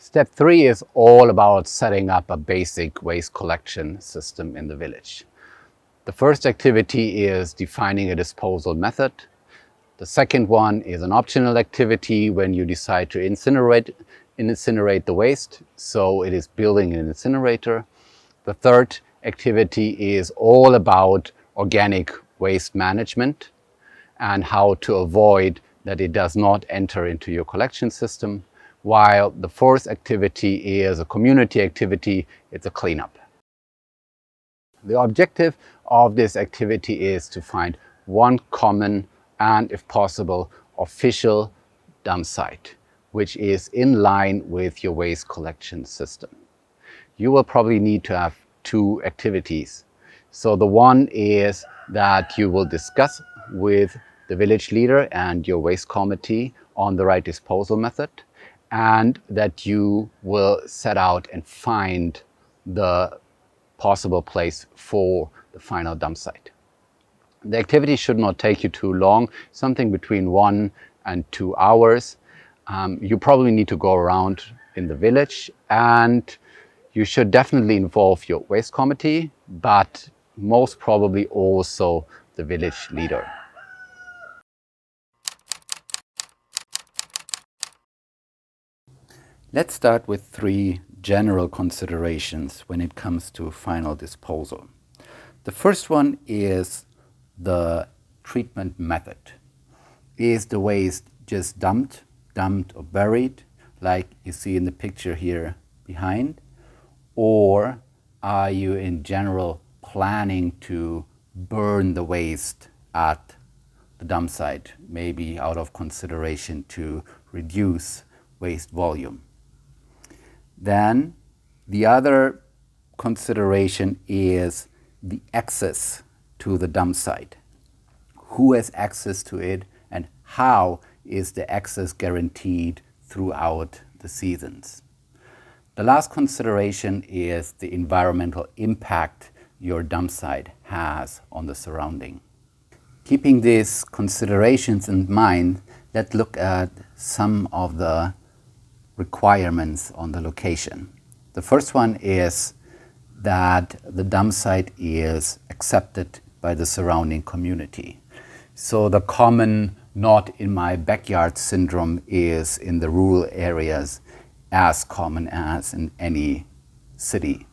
Step 3 is all about setting up a basic waste collection system in the village. The first activity is defining a disposal method. The second one is an optional activity when you decide to incinerate the waste, so it is building an incinerator. The third activity is all about organic waste management and how to avoid that it does not enter into your collection system, while the fourth activity is a community activity, it's a cleanup. The objective of this activity is to find one common and, if possible, official dump site, which is in line with your waste collection system. You will probably need to have two activities. So the one is that you will discuss with the village leader and your waste committee on the right disposal method, and that you will set out and find the possible place for the final dump site. The activity should not take you too long, something between 1 and 2 hours. You probably need to go around in the village, and you should definitely involve your waste committee, but most probably also the village leader. Let's start with 3 general considerations when it comes to final disposal. The first one is the treatment method. Is the waste just dumped or buried, like you see in the picture here behind? Or are you in general planning to burn the waste at the dump site, maybe out of consideration to reduce waste volume? Then the other consideration is the access to the dump site. Who has access to it, and how is the access guaranteed throughout the seasons? The last consideration is the environmental impact your dump site has on the surrounding. Keeping these considerations in mind, let's look at some of the requirements on the location. The first one is that the dump site is accepted by the surrounding community. So the common "not in my backyard" syndrome is in the rural areas as common as in any city.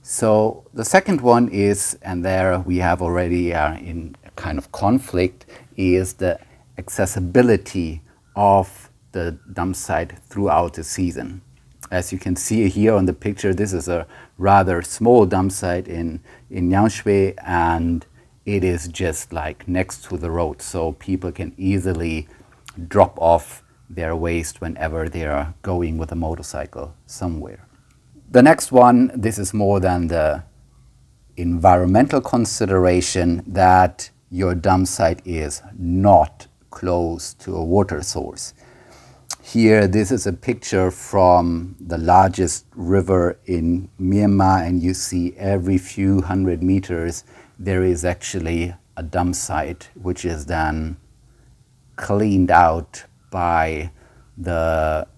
So the second one is, and there we have already in a kind of conflict, is the accessibility of the dump site throughout the season. As you can see here on the picture, this is a rather small dump site in Yaoshue, and it is just like next to the road, so people can easily drop off their waste whenever they are going with a motorcycle somewhere. The next one, this is more than the environmental consideration, that your dump site is not close to a water source. Here, this is a picture from the largest river in Myanmar, and you see every few hundred meters there is actually a dump site, which is then cleaned out by the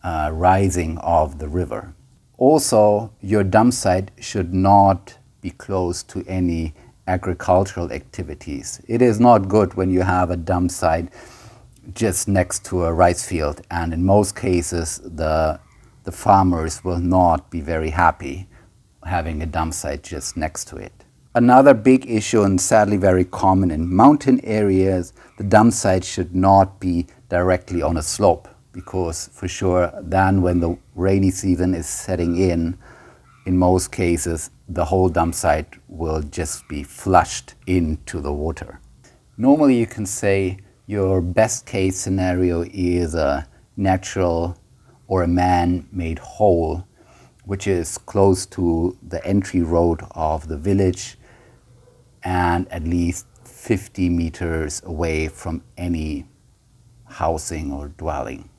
rising of the river. Also, your dump site should not be close to any agricultural activities. It is not good when you have a dump site just next to a rice field, and in most cases the farmers will not be very happy having a dump site just next to it. Another big issue, and sadly very common in mountain areas, the dump site should not be directly on a slope, because for sure then when the rainy season is setting in most cases the whole dump site will just be flushed into the water. Normally you can say your best case scenario is a natural or a man-made hole, which is close to the entry road of the village and at least 50 meters away from any housing or dwelling,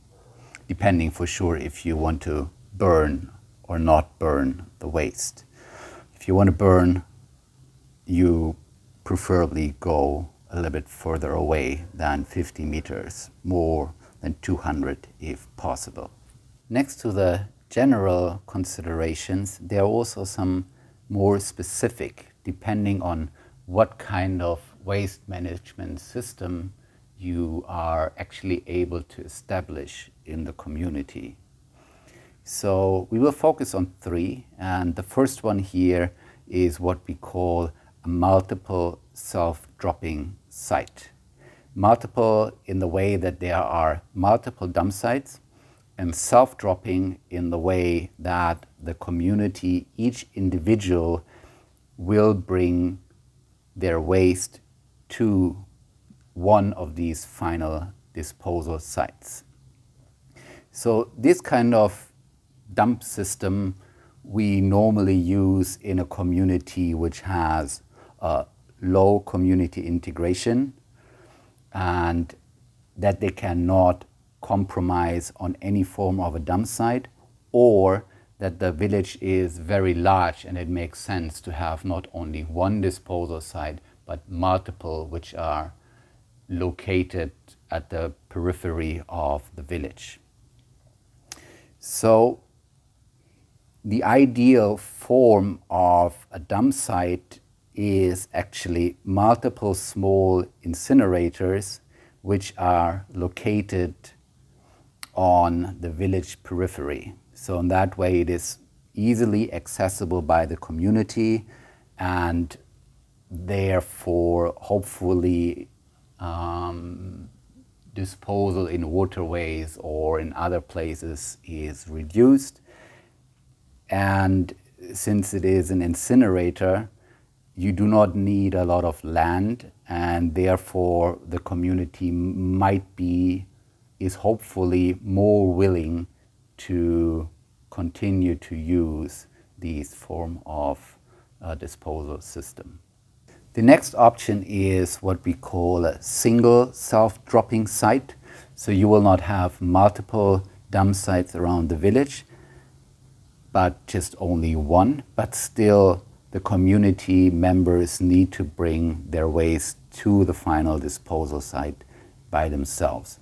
depending for sure if you want to burn or not burn the waste. If you want to burn, you preferably go a little bit further away than 50 meters, more than 200 if possible. Next to the general considerations, there are also some more specific, depending on what kind of waste management system you are actually able to establish in the community. So we will focus on three, and the first one here is what we call a multiple self-dropping site. Multiple in the way that there are multiple dump sites, and self-dropping in the way that the community, each individual, will bring their waste to one of these final disposal sites. So this kind of dump system we normally use in a community which has a low community integration, and that they cannot compromise on any form of a dump site, or that the village is very large and it makes sense to have not only one disposal site but multiple which are located at the periphery of the village. So the ideal form of a dump site is actually multiple small incinerators which are located on the village periphery. So in that way it is easily accessible by the community, and therefore hopefully disposal in waterways or in other places is reduced. And since it is an incinerator, you do not need a lot of land, and therefore the community is hopefully more willing to continue to use these form of disposal system. The next option is what we call a single self-dropping site. So you will not have multiple dump sites around the village, but just only one. But still, the community members need to bring their waste to the final disposal site by themselves.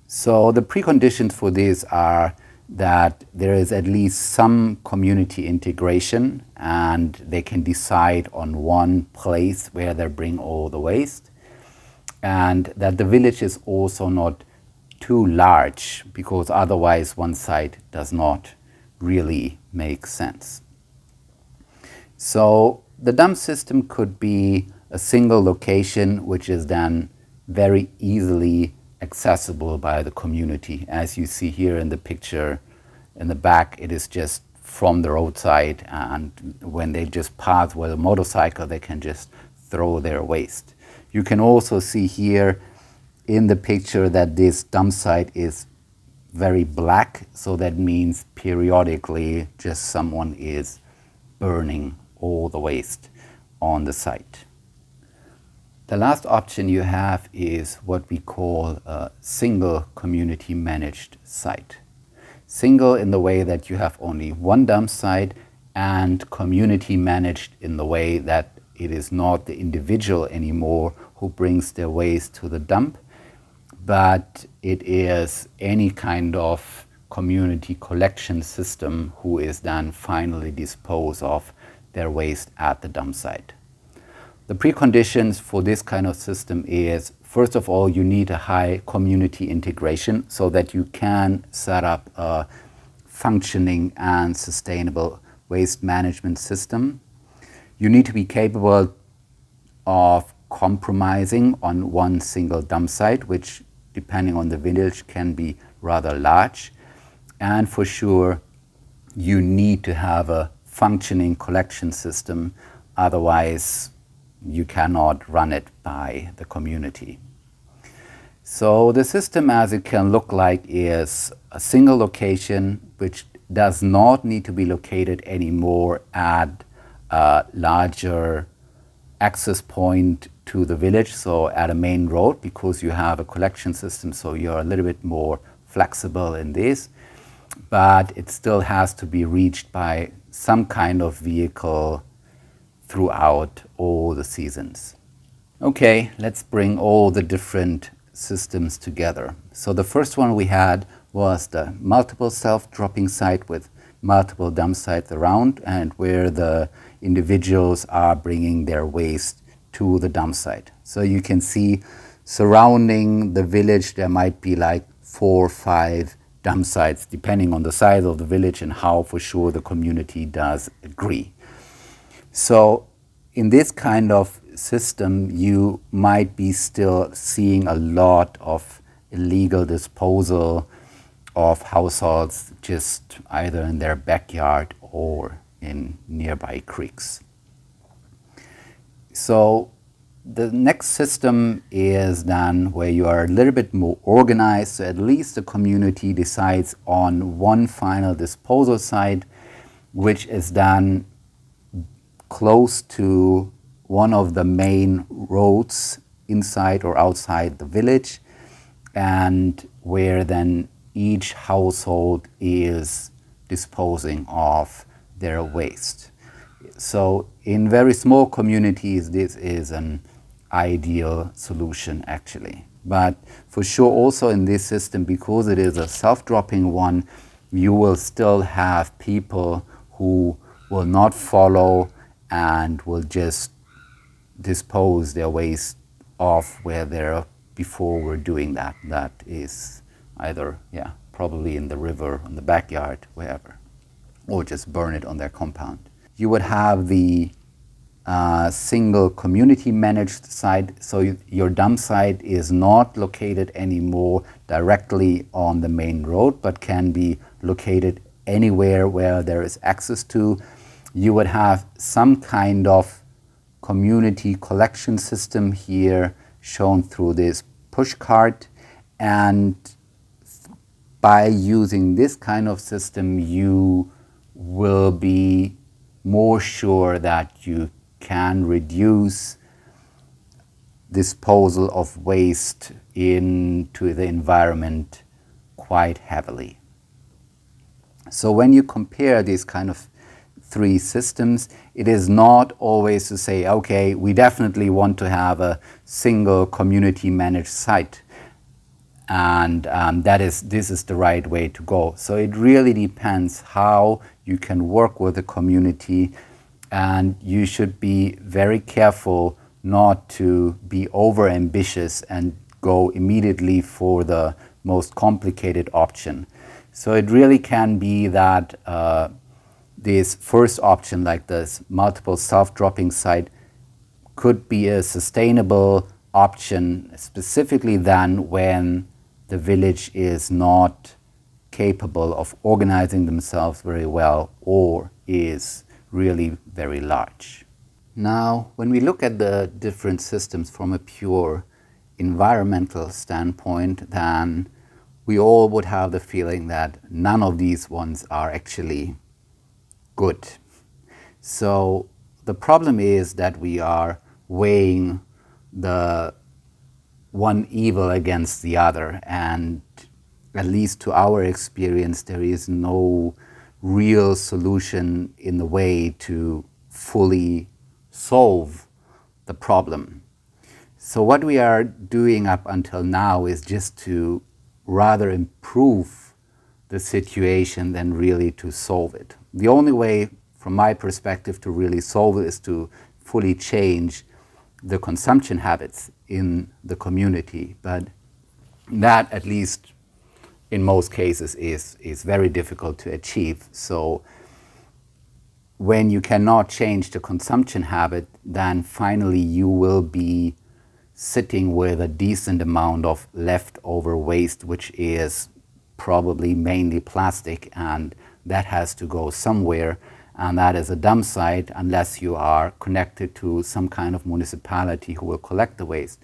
So the preconditions for this are that there is at least some community integration, and they can decide on one place where they bring all the waste, and that the village is also not too large, because otherwise one site does not really make sense. So the dump system could be a single location which is then very easily accessible by the community. As you see here in the picture in the back, it is just from the roadside, and when they just pass with a motorcycle, they can just throw their waste. You can also see here in the picture that this dump site is very black, so that means periodically just someone is burning all the waste on the site. The last option you have is what we call a single community managed site. Single in the way that you have only one dump site, and community managed in the way that it is not the individual anymore who brings their waste to the dump, but it is any kind of community collection system who is then finally dispose of their waste at the dump site. The preconditions for this kind of system is, first of all, you need a high community integration so that you can set up a functioning and sustainable waste management system. You need to be capable of compromising on one single dump site, which, depending on the village, can be rather large. And for sure, you need to have a functioning collection system, otherwise you cannot run it by the community. So the system as it can look like is a single location which does not need to be located anymore at a larger access point to the village, so at a main road, because you have a collection system, so you're a little bit more flexible in this, but it still has to be reached by some kind of vehicle throughout all the seasons. Okay, let's bring all the different systems together. So the first one we had was the multiple self-dropping site with multiple dump sites around, and where the individuals are bringing their waste to the dump site. So you can see surrounding the village there might be like 4 or 5 dump sites, depending on the size of the village and how for sure the community does agree. So in this kind of system, you might be still seeing a lot of illegal disposal of households just either in their backyard or in nearby creeks. So the next system is then where you are a little bit more organized, so at least the community decides on one final disposal site, which is then close to one of the main roads inside or outside the village, and where then each household is disposing of their waste. So in very small communities, this is an ideal solution actually. But for sure also in this system, because it is a self-dropping one, you will still have people who will not follow and will just dispose their waste off where they before were doing that. That is either, probably in the river, in the backyard, wherever, or just burn it on their compound. You would have the single community managed site, so your dump site is not located anymore directly on the main road, but can be located anywhere where there is access to. You would have some kind of community collection system here shown through this push cart, and by using this kind of system you will be more sure that you can reduce disposal of waste into the environment quite heavily. So when you compare these kind of 3 systems, it is not always to say, okay, we definitely want to have a single community managed site, and this is the right way to go. So it really depends how you can work with the community, and you should be very careful not to be over ambitious and go immediately for the most complicated option. So it really can be that this first option, like this multiple self-dropping site, could be a sustainable option, specifically then when the village is not capable of organizing themselves very well or is really very large. Now, when we look at the different systems from a pure environmental standpoint, then we all would have the feeling that none of these ones are actually good. So the problem is that we are weighing the one evil against the other, and at least to our experience, there is no real solution in the way to fully solve the problem. So what we are doing up until now is just to rather improve the situation than really to solve it. The only way, from my perspective, to really solve it is to fully change the consumption habits in the community. But that, at least in most cases, is very difficult to achieve. So when you cannot change the consumption habit, then finally you will be sitting with a decent amount of leftover waste, which is probably mainly plastic, and that has to go somewhere, and that is a dump site unless you are connected to some kind of municipality who will collect the waste.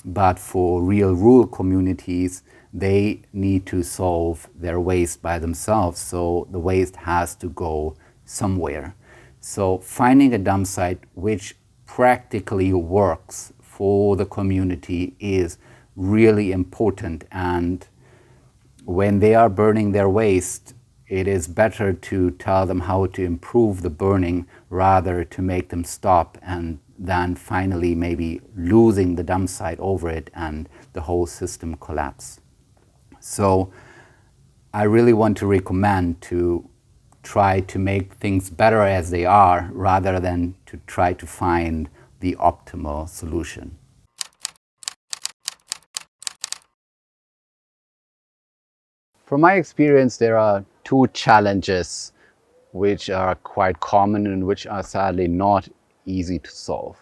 But for real rural communities, they need to solve their waste by themselves, so the waste has to go somewhere. So finding a dump site which practically works for the community is really important, and when they are burning their waste, it is better to tell them how to improve the burning rather to make them stop and then finally maybe losing the dump site over it and the whole system collapse. So I really want to recommend to try to make things better as they are rather than to try to find the optimal solution. From my experience, there are two challenges which are quite common and which are sadly not easy to solve.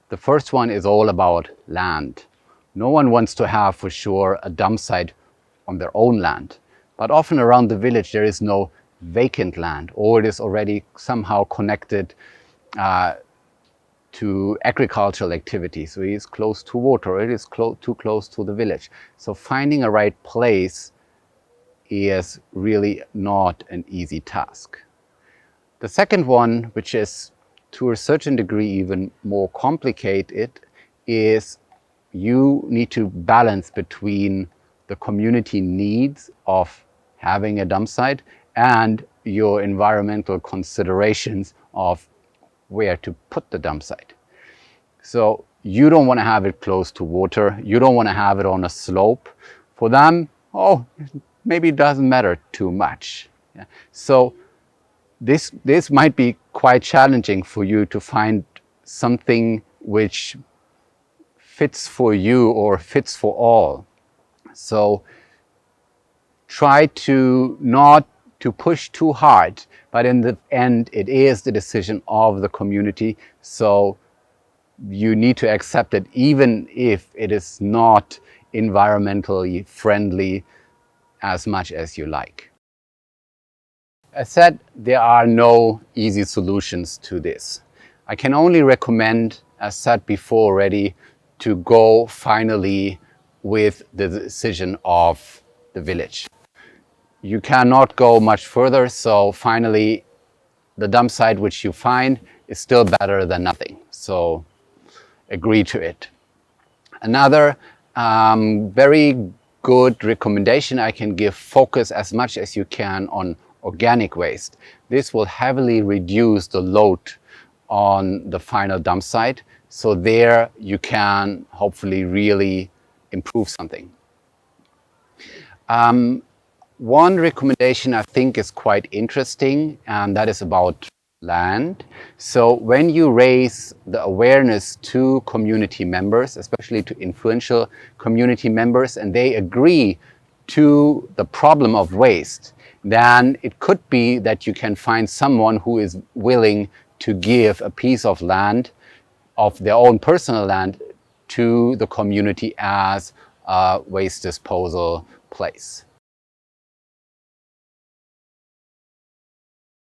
The first one is all about land. No one wants to have for sure a dump site on their own land, but often around the village there is no vacant land, or it is already somehow connected to agricultural activity. So it is close to water, it is too close to the village. So finding a right place is really not an easy task. The second one, which is to a certain degree even more complicated, is you need to balance between the community needs of having a dump site and your environmental considerations of where to put the dump site. So you don't want to have it close to water, you don't want to have it on a slope. For them, oh, maybe it doesn't matter too much. Yeah. So this might be quite challenging for you to find something which fits for you or fits for all. So try to not to push too hard, but in the end it is the decision of the community. So you need to accept it even if it is not environmentally friendly as much as you like. As said, there are no easy solutions to this. I can only recommend, as said before already, to go finally with the decision of the village. You cannot go much further, so finally the dump site which you find is still better than nothing. So agree to it. Another very good recommendation I can give: focus as much as you can on organic waste. This will heavily reduce the load on the final dump site. So there you can hopefully really improve something. One recommendation I think is quite interesting, and that is about land. So when you raise the awareness to community members, especially to influential community members, and they agree to the problem of waste, then it could be that you can find someone who is willing to give a piece of land, of their own personal land, to the community as a waste disposal place.